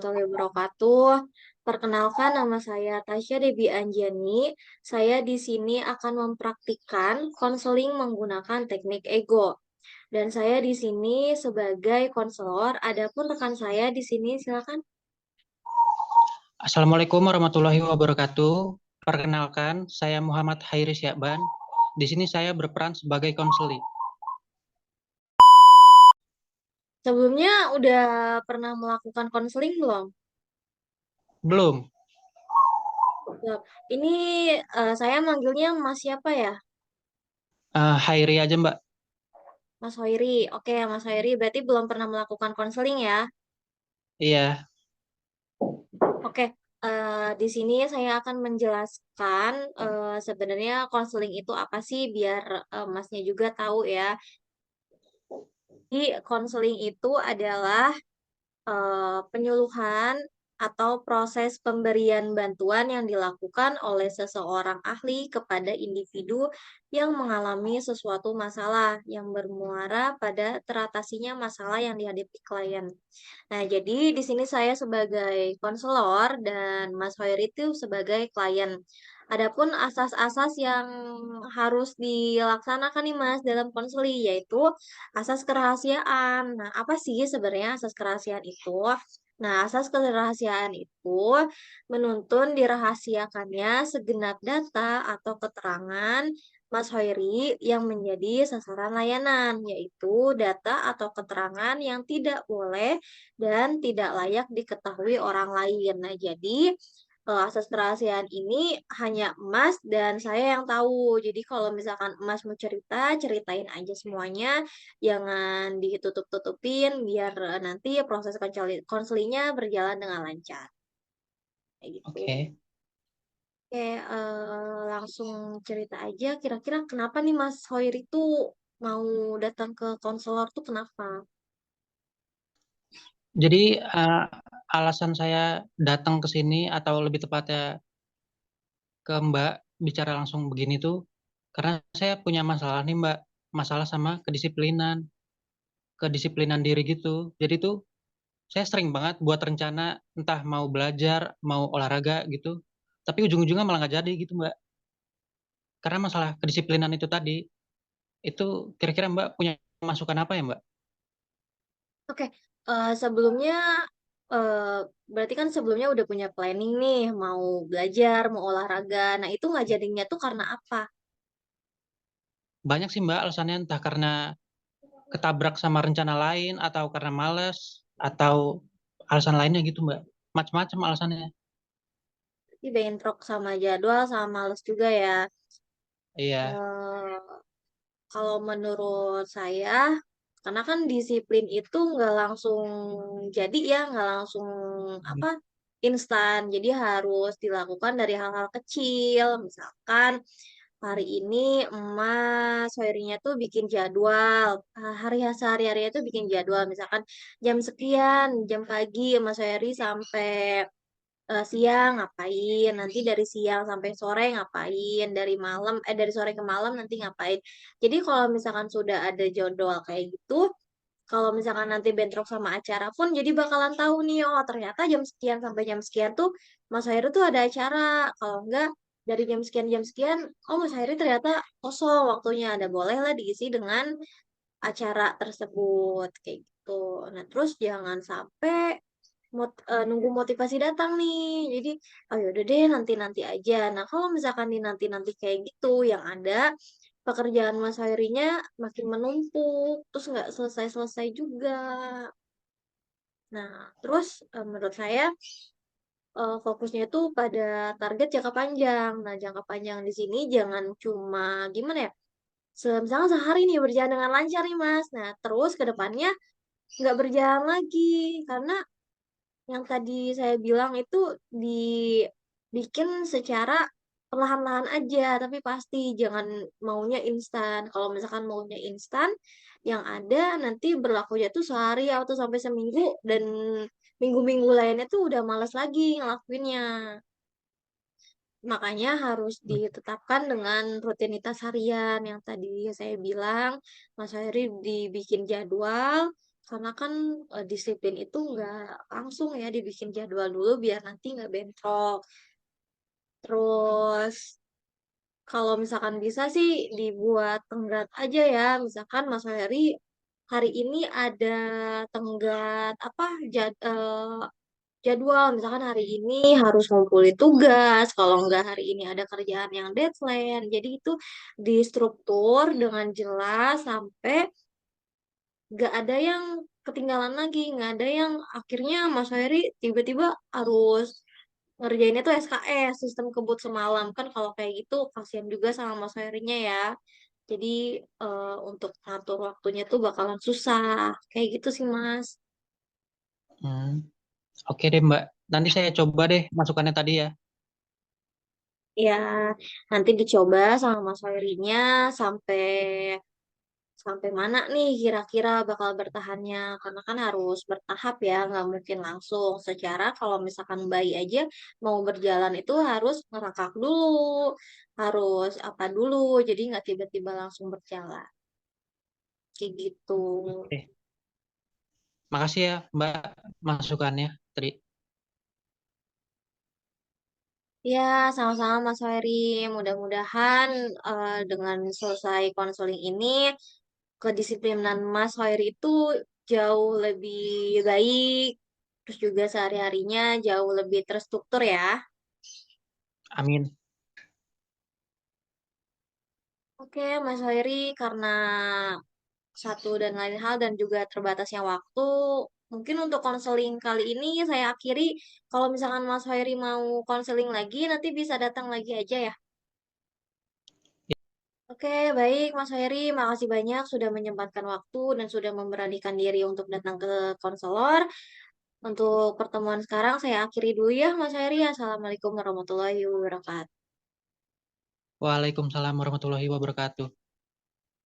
warahmatullahi wabarakatuh. Perkenalkan, nama saya Tasya Debi Anjani. Saya di sini akan mempraktikkan konseling menggunakan teknik ego. Dan saya di sini sebagai konselor. Adapun rekan saya di sini, silakan. Assalamualaikum warahmatullahi wabarakatuh. Perkenalkan, saya Muhammad Hairi Syakban. Di sini saya berperan sebagai konseli. Sebelumnya udah pernah melakukan konseling belum? Belum, Belum. Ini saya manggilnya Mas siapa ya? Hairi aja Mbak. Mas Hoiri. Oke, Mas Hoiri berarti belum pernah melakukan konseling ya? Iya, Oke, di sini saya akan menjelaskan sebenarnya konseling itu apa sih biar Masnya juga tahu ya. Jadi konseling itu adalah penyuluhan atau proses pemberian bantuan yang dilakukan oleh seseorang ahli kepada individu yang mengalami sesuatu masalah yang bermuara pada teratasinya masalah yang dihadapi klien. Nah, jadi di sini saya sebagai konselor dan Mas Hoiri itu sebagai klien. Adapun asas-asas yang harus dilaksanakan nih Mas dalam konseling yaitu asas kerahasiaan. Nah, apa sih sebenarnya asas kerahasiaan itu? Nah, asas kerahasiaan itu menuntun dirahasiakannya segenap data atau keterangan Mas Hoiri yang menjadi sasaran layanan, yaitu data atau keterangan yang tidak boleh dan tidak layak diketahui orang lain. Nah, jadi asas kerahasiaan ini hanya Emas dan saya yang tahu. Jadi kalau misalkan Emas mau cerita, ceritain aja semuanya, jangan ditutup-tutupin biar nanti proses konselingnya berjalan dengan lancar. Kayak gitu. oke. Oke, langsung cerita aja. Kira-kira kenapa nih Mas Hoir itu mau datang ke konselor tuh kenapa? Jadi alasan saya datang ke sini atau lebih tepatnya ke Mbak bicara langsung begini tuh karena saya punya masalah nih Mbak, masalah sama kedisiplinan diri gitu. Jadi tuh saya sering banget buat rencana entah mau belajar, mau olahraga gitu, tapi ujung-ujungnya malah nggak jadi gitu Mbak. Karena masalah kedisiplinan itu tadi. Itu kira-kira Mbak punya masukan apa ya Mbak? Oke, sebelumnya eh, berarti kan sebelumnya udah punya planning nih, mau belajar, mau olahraga. Nah, itu nggak jadinya tuh karena apa? Banyak sih Mbak alasannya entah karena ketabrak sama rencana lain atau karena males atau alasan lainnya gitu Mbak. Macam-macam alasannya. Jadi bentrok sama jadwal, sama males juga ya. Iya. Eh, Kalau menurut saya, karena kan disiplin itu nggak langsung jadi ya, nggak langsung apa instan. Jadi harus dilakukan dari hal-hal kecil. Misalkan hari ini emas seharinya tuh bikin jadwal. Hari sehari-harinya tuh bikin jadwal. Misalkan jam sekian, jam pagi emas Soeri sampai siang ngapain, nanti dari siang sampai sore ngapain, dari sore ke malam nanti ngapain. Jadi kalau misalkan sudah ada jadwal kayak gitu, kalau misalkan nanti bentrok sama acara pun jadi bakalan tahu nih, oh ternyata jam sekian sampai jam sekian tuh Mas Hairi tuh ada acara. Kalau enggak dari jam sekian, oh Mas Hairi ternyata kosong waktunya, ada bolehlah diisi dengan acara tersebut kayak gitu. Nah, terus jangan sampai nunggu motivasi datang nih. Jadi, oh yaudah deh nanti-nanti aja. Nah, kalau misalkan di nanti-nanti kayak gitu, yang ada pekerjaan Mas Hairinya makin menumpuk, terus nggak selesai-selesai juga. Nah, terus menurut saya fokusnya itu pada target jangka panjang. Nah, jangka panjang di sini jangan cuma gimana ya, misalnya sehari nih berjalan dengan lancar nih Mas. Nah, terus ke depannya nggak berjalan lagi karena yang tadi saya bilang itu dibikin secara perlahan-lahan aja, tapi pasti jangan maunya instan. Kalau misalkan maunya instan, yang ada nanti berlakunya tuh sehari atau sampai seminggu dan minggu-minggu lainnya tuh udah malas lagi ngelakuinnya. Makanya harus ditetapkan dengan rutinitas harian yang tadi saya bilang, Mas Heri dibikin jadwal. Karena kan disiplin itu nggak langsung ya dibikin jadwal dulu biar nanti nggak bentrok. Terus kalau misalkan bisa sih dibuat tenggat aja ya. Misalkan Mas Heri hari ini ada tenggat apa jadwal. Misalkan hari ini harus ngumpulin tugas. Kalau nggak hari ini ada kerjaan yang deadline. Jadi itu distruktur dengan jelas sampai nggak ada yang ketinggalan lagi. Nggak ada yang akhirnya Mas Heri tiba-tiba harus ngerjainnya tuh SKS, sistem kebut semalam. Kan kalau kayak gitu kasihan juga sama Mas Herinya ya. Jadi untuk ngatur waktunya tuh bakalan susah. Kayak gitu sih Mas. Hmm, oke deh Mbak. Nanti saya coba deh masukannya tadi ya. Ya, nanti dicoba sama Mas Herinya sampai sampai mana nih kira-kira bakal bertahannya. Karena kan harus bertahap ya, nggak mungkin langsung. Secara kalau misalkan bayi aja mau berjalan itu harus ngerangkak dulu, harus apa dulu. Jadi nggak tiba-tiba langsung berjalan. Kayak gitu. Oke. Makasih ya Mbak masukannya tadi. Ya, sama-sama Mas Ferry. Mudah-mudahan dengan selesai konseling ini, kedisiplinan Mas Ferry itu jauh lebih baik. Terus juga sehari-harinya jauh lebih terstruktur ya. Amin. Oke, Mas Ferry, karena satu dan lain hal dan juga terbatasnya waktu, mungkin untuk konseling kali ini saya akhiri. Kalau misalkan Mas Ferry mau konseling lagi, nanti bisa datang lagi aja ya. Oke, baik Mas Heri, makasih banyak sudah menyempatkan waktu dan sudah memberanikan diri untuk datang ke konselor. Untuk pertemuan sekarang saya akhiri dulu ya Mas Heri. Assalamualaikum warahmatullahi wabarakatuh. Waalaikumsalam warahmatullahi wabarakatuh.